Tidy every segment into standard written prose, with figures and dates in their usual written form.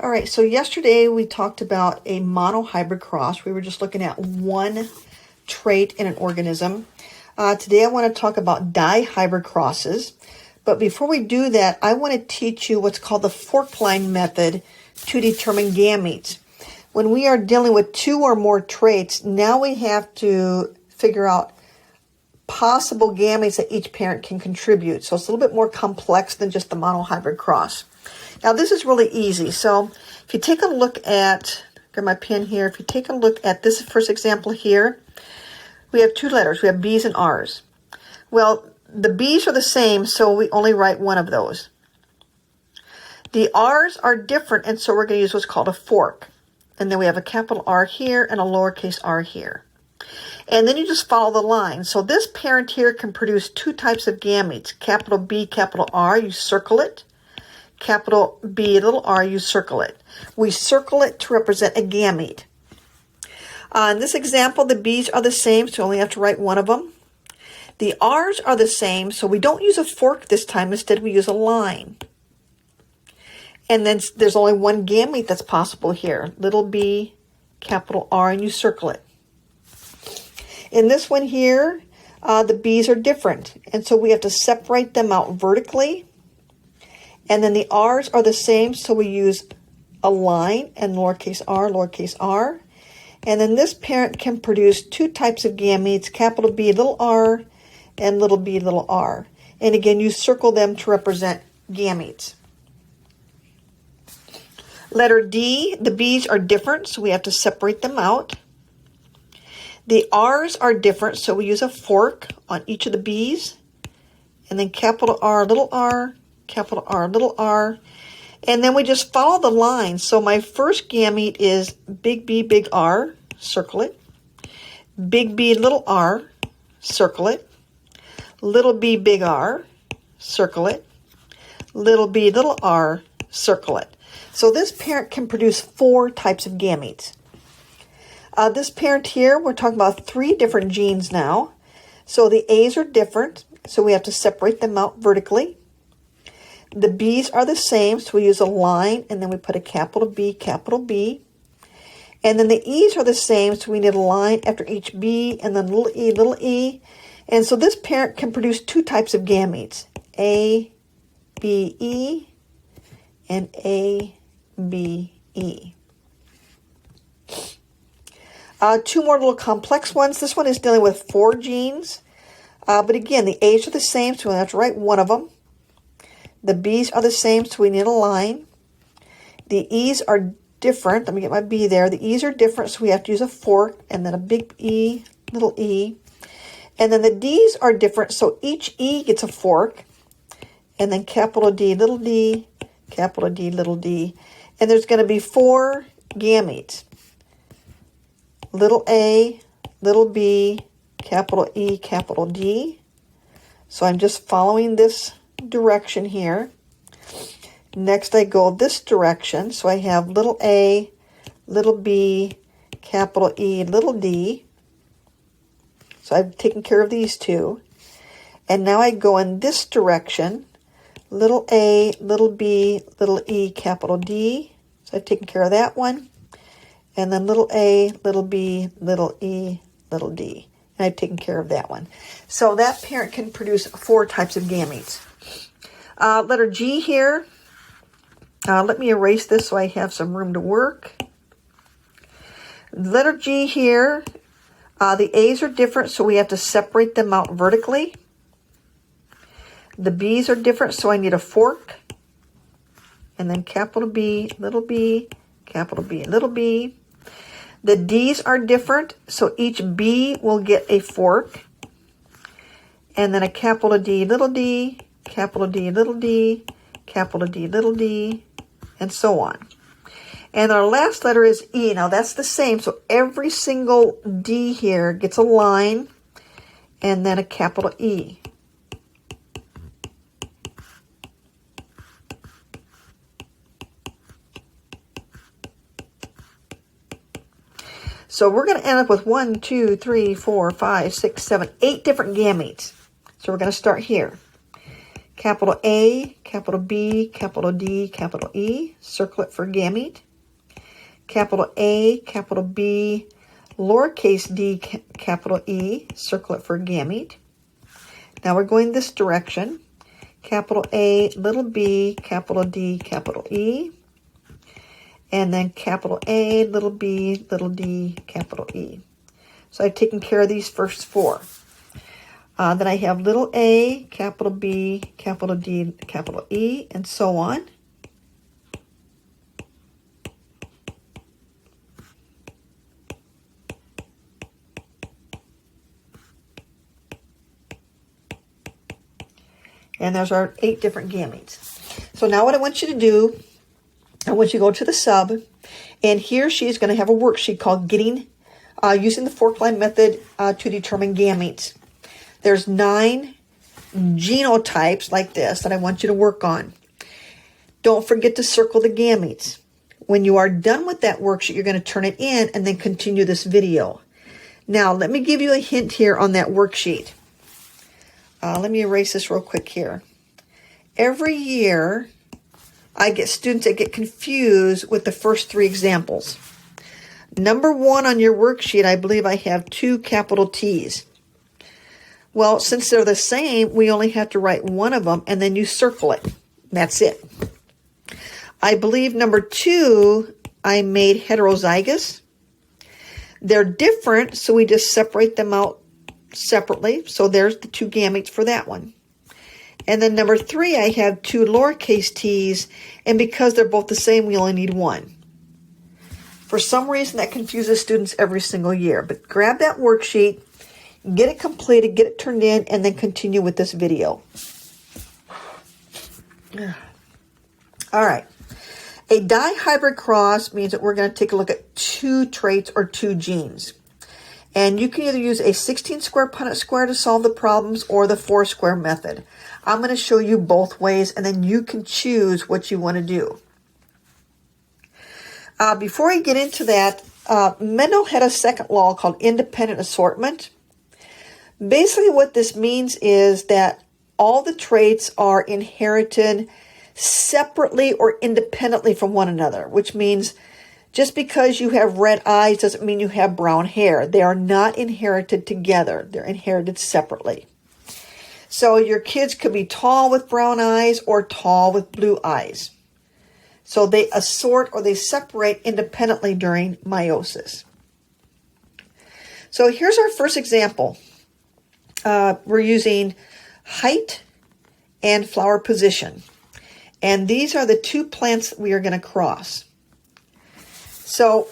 All right, so yesterday we talked about a monohybrid cross. We were just looking at one trait in an organism. Today I want to talk about dihybrid crosses. But before we do that, I want to teach you what's called the fork line method to determine gametes. When we are dealing with two or more traits, now we have to figure out possible gametes that each parent can contribute. So it's a little bit more complex than just the monohybrid cross. Now this is really easy. So if you take a look at, got my pen here, if you take a look at this first example here, we have two letters. We have B's and R's. Well, the B's are the same, so we only write one of those. The R's are different, and so we're going to use what's called a fork. And then we have a capital R here and a lowercase r here. And then you just follow the line. So this parent here can produce two types of gametes. Capital B, capital R, you circle it. Capital B, little r, you circle it. We circle it to represent a gamete. In this example, the B's are the same, so we only have to write one of them. The R's are the same, so we don't use a fork this time. Instead, we use a line. And then there's only one gamete that's possible here. Little b, capital R, and you circle it. In this one here, the B's are different. And so we have to separate them out vertically. And then the R's are the same, so we use a line and lowercase r, lowercase r. And then this parent can produce two types of gametes, capital B, little r, and little b, little r. And again, you circle them to represent gametes. Letter D, the B's are different, so we have to separate them out. The R's are different, so we use a fork on each of the B's. And then capital R, little r, capital R, little r. And then we just follow the line. So my first gamete is big B, big R, circle it. Big B, little r, circle it. Little b, big R, circle it. Little b, little r, circle it. So this parent can produce four types of gametes. This parent here, we're talking about three different genes now. So the A's are different, so we have to separate them out vertically. The B's are the same, so we use a line, and then we put a capital B, capital B. And then the E's are the same, so we need a line after each B, and then little e, little e. And so this parent can produce two types of gametes, A, B, E, and A, B, E. Two more little complex ones. This one is dealing with four genes. But again, the A's are the same, so we have to write one of them. The B's are the same, so we need a line. The E's are different. Let me get my B there. The E's are different, so we have to use a fork, and then a big E, little e. And then the D's are different, so each E gets a fork. And then capital D, little d, capital D, little d. And there's going to be four gametes. Little a, little b, capital E, capital D. So I'm just following this direction here. Next I go this direction. So I have little a, little b, capital E, little d. So I've taken care of these two. And now I go in this direction. Little a, little b, little e, capital D. So I've taken care of that one. And then little a, little b, little e, little d. And I've taken care of that one. So that parent can produce four types of gametes. Letter G here. Let me erase this so I have some room to work. Letter G here. The A's are different, so we have to separate them out vertically. The B's are different, so I need a fork. And then capital B, capital B, little b. The D's are different, so each B will get a fork. And then a capital D, little d, capital D, little d, capital D, little d, and so on. And our last letter is E. Now that's the same, so every single D here gets a line and then a capital E. So we're going to end up with 1, 2, 3, 4, 5, 6, 7, 8 different gametes. So we're going to start here. Capital A, capital B, capital D, capital E, circle it for gamete. Capital A, capital B, lowercase d, capital E, circle it for gamete. Now we're going this direction. Capital A, little b, capital D, capital E. And then capital A, little b, little d, capital E. So I've taken care of these first four. Then I have little a, capital B, capital D, capital E, and so on. And there's our 8 different gametes. So now what I want you to do, I want you to go to the sub, and here she's going to have a worksheet called Getting, using the fork line method to determine gametes. There's 9 genotypes like this that I want you to work on. Don't forget to circle the gametes. When you are done with that worksheet, you're going to turn it in and then continue this video. Now, let me give you a hint here on that worksheet. Let me erase this real quick here. Every year, I get students that get confused with the first 3 examples. Number 1 on your worksheet, I believe I have 2 capital T's. Well, since they're the same, we only have to write one of them, and then you circle it. That's it. I believe number 2, I made heterozygous. They're different, so we just separate them out separately. So there's the 2 gametes for that one. And then number 3, I have 2 lowercase t's, and because they're both the same, we only need 1. For some reason, that confuses students every single year. But grab that worksheet, get it completed, get it turned in, and then continue with this video. All right. A dihybrid cross means that we're going to take a look at 2 traits or 2 genes. And you can either use a 16 square Punnett square to solve the problems or the 4 square method. I'm going to show you both ways, and then you can choose what you want to do. Before I get into that, Mendel had a second law called independent assortment. Basically what this means is that all the traits are inherited separately or independently from one another, which means just because you have red eyes doesn't mean you have brown hair. They are not inherited together. They're inherited separately. So your kids could be tall with brown eyes or tall with blue eyes. So they assort or they separate independently during meiosis. So here's our first example. We're using height and flower position. And these are the 2 plants that we are going to cross. So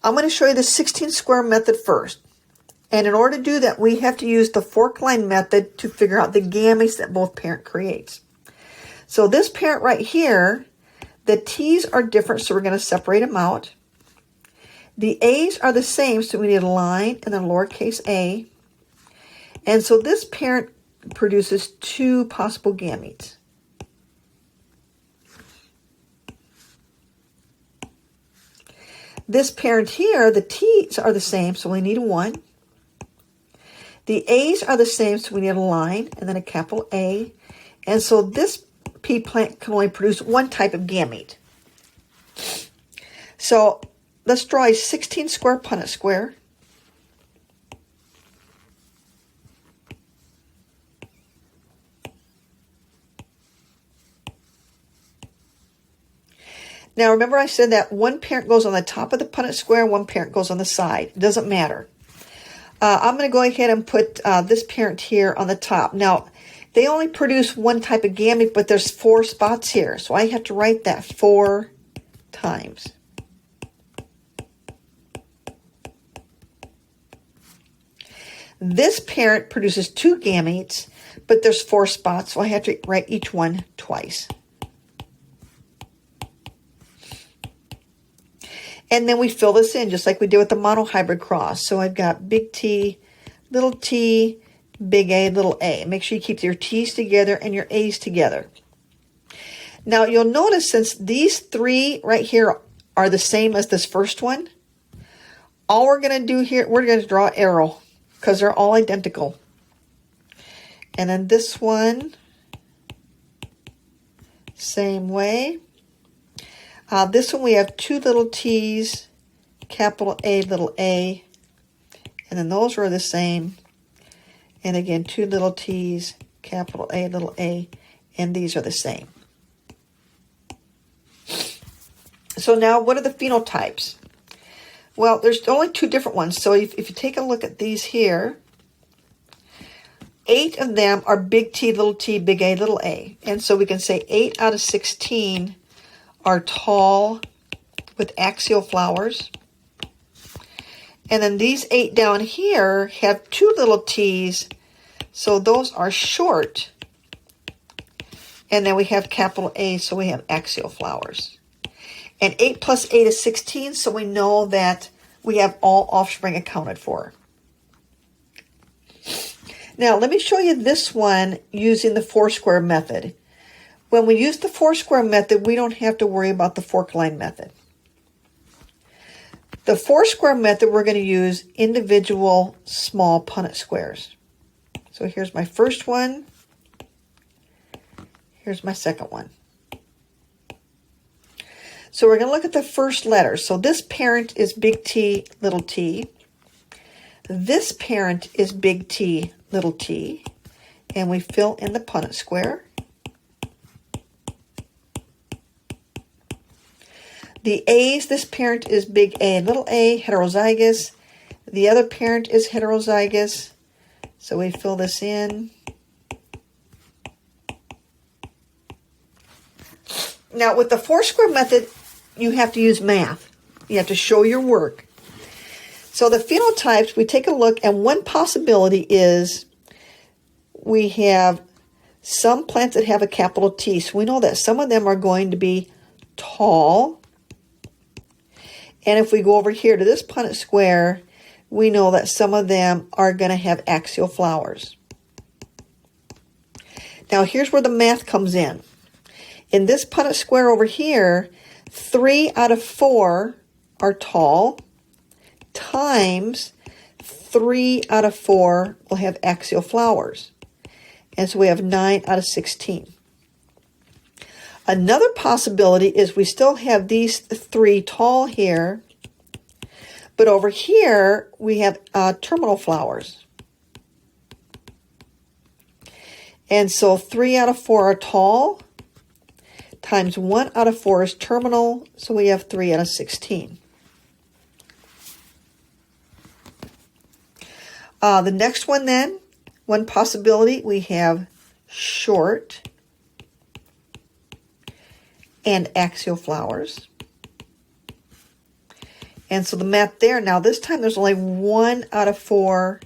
I'm going to show you the 16 square method first. And in order to do that, we have to use the fork line method to figure out the gametes that both parent creates. So this parent right here, the T's are different, so we're going to separate them out. The A's are the same, so we need a line and then lowercase a. And so this parent produces 2 possible gametes. This parent here, the T's are the same, so we need a 1. The A's are the same, so we need a line and then a capital A. And so this pea plant can only produce 1 type of gamete. So let's draw a 16 square Punnett square. Now remember I said that 1 parent goes on the top of the Punnett square, 1 parent goes on the side. It doesn't matter. I'm going to go ahead and put this parent here on the top. Now, they only produce 1 type of gamete, but there's 4 spots here. So I have to write that 4 times. This parent produces 2 gametes, but there's 4 spots, so I have to write each one twice. And then we fill this in just like we did with the monohybrid cross. So I've got big T, big A, little a. Make sure you keep your T's together and your A's together. Now you'll notice since these 3 right here are the same as this first one, all we're going to do here, we're going to draw an arrow because they're all identical. And then this one Same way. This one we have two little t's, capital A, little a, and then those are the same. And again, two little t's, capital A, little a, and these are the same. So now what are the phenotypes? Well, there's only two different ones. So if you take a look at these here, 8 of them are big T, big A, little a. And so we can say 8 out of 16 are tall with axial flowers. And then these 8 down here have two little t's, so those are short. And then we have capital A, so we have axial flowers. And 8 plus 8 is 16, so we know that we have all offspring accounted for. Now, let me show you this one using the four-square method. When we use the four-square method, we don't have to worry about the fork line method. The four-square method, we're going to use individual small Punnett squares. So here's my first one. Here's my second one. So we're going to look at the first letter. So this parent is big T, little t. This parent is big T, little t. And we fill in the Punnett square. The A's, this parent is big A, little a, heterozygous. The other parent is heterozygous. So we fill this in. Now with the four-square method, you have to use math. You have to show your work. So the phenotypes, we take a look, and one possibility is we have some plants that have a capital T. So we know that some of them are going to be tall. And if we go over here to this Punnett square, we know that some of them are going to have axial flowers. Now here's where the math comes in. In this Punnett square over here, 3 out of 4 are tall, times 3 out of 4 will have axial flowers. And so we have 9 out of 16. Another possibility is we still have these 3 tall here, but over here we have terminal flowers. And so 3 out of 4 are tall, times 1 out of 4 is terminal, so we have 3 out of 16. The next one then, one possibility, we have short and axial flowers. And so the math there, now this time there's only 1 out of 4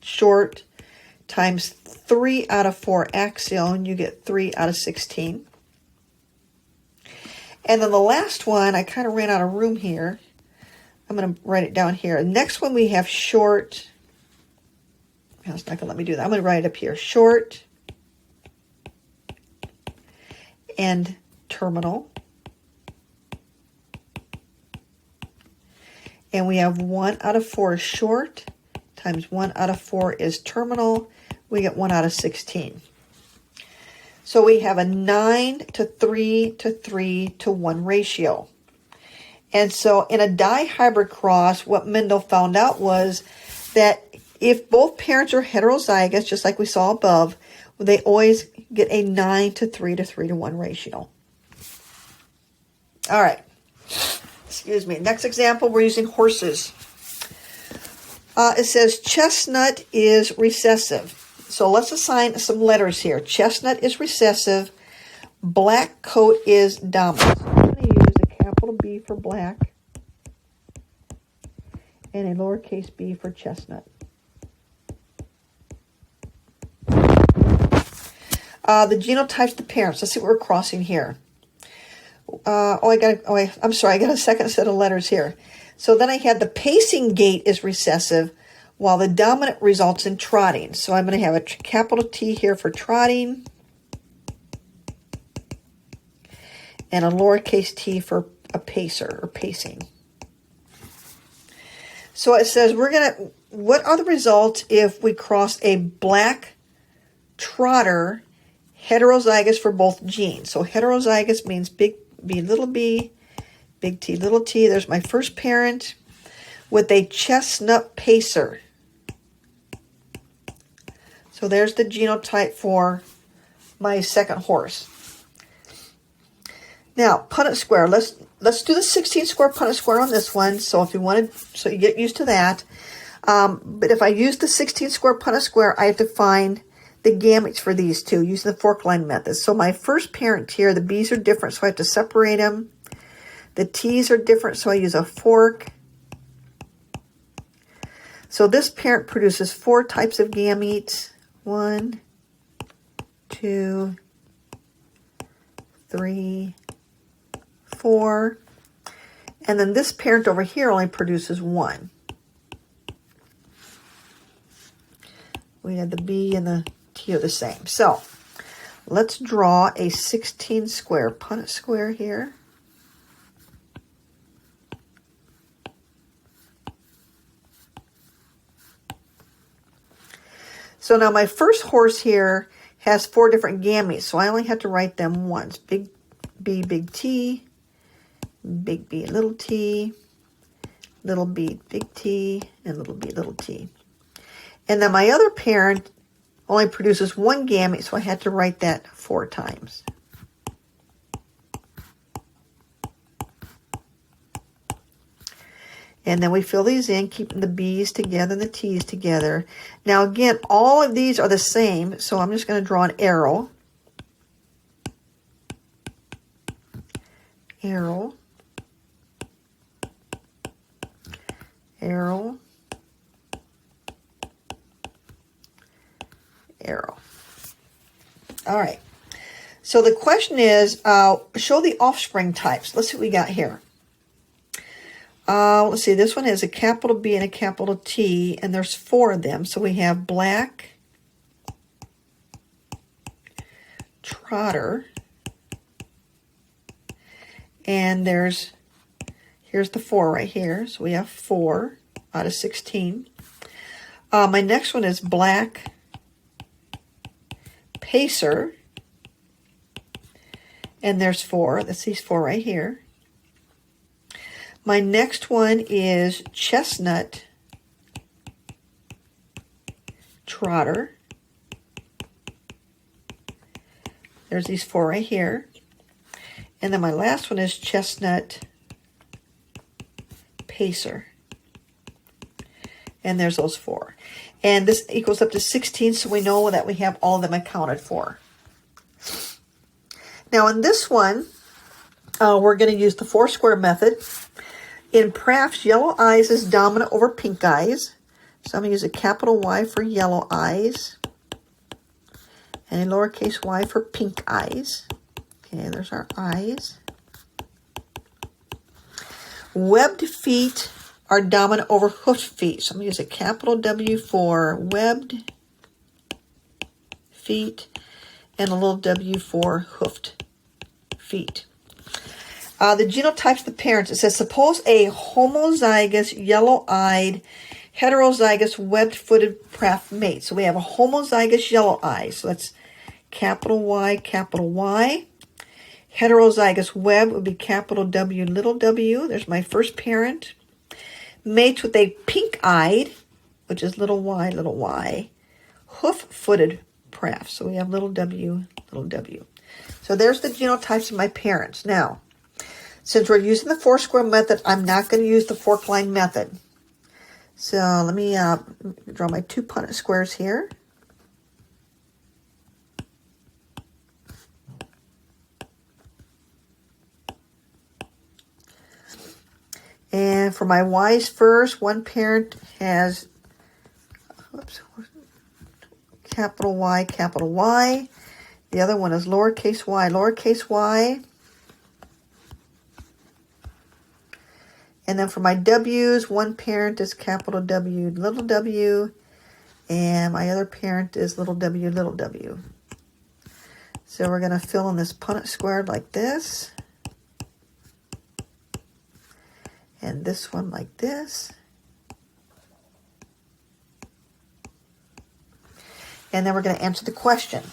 short times 3 out of 4 axial, and you get 3 out of 16. And then the last one, I kind of ran out of room here. I'm going to write it down here. The next one we have short. No, it's not going to let me do that. I'm going to write it up here. Short and terminal. And we have 1 out of 4 is short times 1 out of 4 is terminal. We get 1 out of 16. So we have a 9 to 3 to 3 to 1 ratio. And so in a dihybrid cross, what Mendel found out was that if both parents are heterozygous, just like we saw above, they always get a 9 to 3 to 3 to 1 ratio. All right. Excuse me. Next example, we're using horses. It says chestnut is recessive. So let's assign some letters here. Chestnut is recessive. Black coat is dominant. So I'm going to use a capital B for black and a lowercase b for chestnut. The genotypes of the parents. Let's see what we're crossing here. I'm sorry, I got a second set of letters here. So then I had the pacing gait is recessive, while the dominant results in trotting. So I'm going to have a capital T here for trotting, and a lowercase t for a pacer or pacing. So it says what are the results if we cross a black trotter heterozygous for both genes. So heterozygous means big B, big T, little t. There's my first parent with a chestnut pacer. So there's the genotype for my second horse. Now, Punnett square. Let's do the 16 square Punnett square on this one. So if you wanted, so you get used to that. But if I use the 16 square Punnett square, I have to find the gametes for these two using the fork line method. So my first parent here, the B's are different, so I have to separate them. The T's are different, so I use a fork. So this parent produces 4 types of gametes. 1, 2, 3, 4. And then this parent over here only produces 1. We have the B and the T are the same. So let's draw a 16 square Punnett square here. So now my first horse here has 4 different gametes, so I only have to write them once. Big B, big T, big B, little t, little b, big T, and little b, little t. And then my other parent only produces 1 gamete, so I had to write that 4 times. And then we fill these in, keeping the B's together and the T's together. Now again, all of these are the same, so I'm just going to draw an arrow. Arrow. Arrow. Arrow. All right. So the question is, show the offspring types. Let's see what we got here. Let's see, this one has a capital B and a capital T, and there's 4 of them. So we have black, trotter, and here's the 4 right here. So we have 4 out of 16. My next one is black, pacer, and there's 4. That's these 4 right here. My next one is chestnut, trotter. There's these 4 right here. And then my last one is chestnut, pacer. And there's those 4. And this equals up to 16, so we know that we have all of them accounted for. Now in this one, we're going to use the 4 square method. In Praft's, yellow eyes is dominant over pink eyes. So I'm going to use a capital Y for yellow eyes and a lowercase y for pink eyes. Okay, there's our eyes. Webbed feet are dominant over hoofed feet. So I'm going to use a capital W for webbed feet and a little w for hoofed feet. The genotypes of the parents, it says, suppose a homozygous, yellow-eyed, heterozygous, webbed-footed Praft mate. So we have a homozygous yellow eye. So that's capital Y, capital Y. Heterozygous web would be capital W, little w. There's my first parent. Mates with a pink-eyed, which is little y, hoof-footed Praft. So we have little w, little w. So there's the genotypes of my parents. Now, since we're using the 4 square method, I'm not going to use the fork line method. So let me draw my 2 Punnett squares here. And for my Y's first, one parent has capital Y, capital Y. The other one is lowercase y, lowercase y. And then for my W's, one parent is capital W, little w, and my other parent is little w, little w. So we're going to fill in this Punnett square like this. And this one like this. And then we're going to answer the question.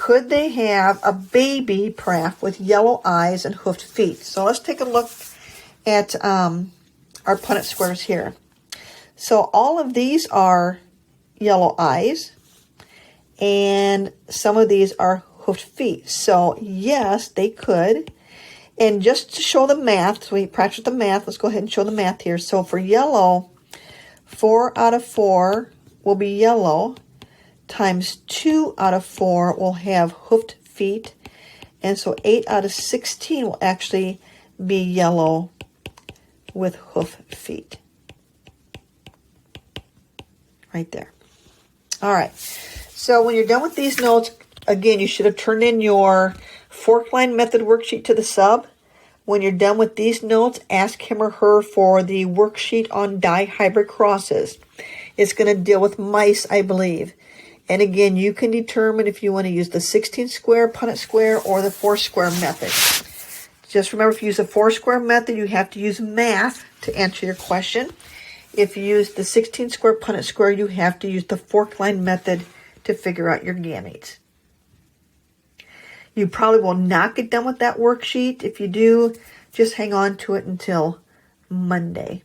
could they have a baby praff with yellow eyes and hoofed feet? So let's take a look at our Punnett squares here. So all of these are yellow eyes, and some of these are hoofed feet. So yes, they could. And just to show the math, so we practice the math, let's go ahead and show the math here. So for yellow, 4 out of 4 will be yellow, times 2 out of 4 will have hoofed feet. And so 8 out of 16 will actually be yellow with hoof feet. Right there. All right. So when you're done with these notes, again, you should have turned in your fork line method worksheet to the sub. When you're done with these notes, ask him or her for the worksheet on dihybrid crosses. It's going to deal with mice, I believe. And again, you can determine if you want to use the 16 square Punnett square or the 4 square method. Just remember, if you use the 4 square method, you have to use math to answer your question. If you use the 16 square Punnett square, you have to use the fork line method to figure out your gametes. You probably will not get done with that worksheet. If you do, just hang on to it until Monday.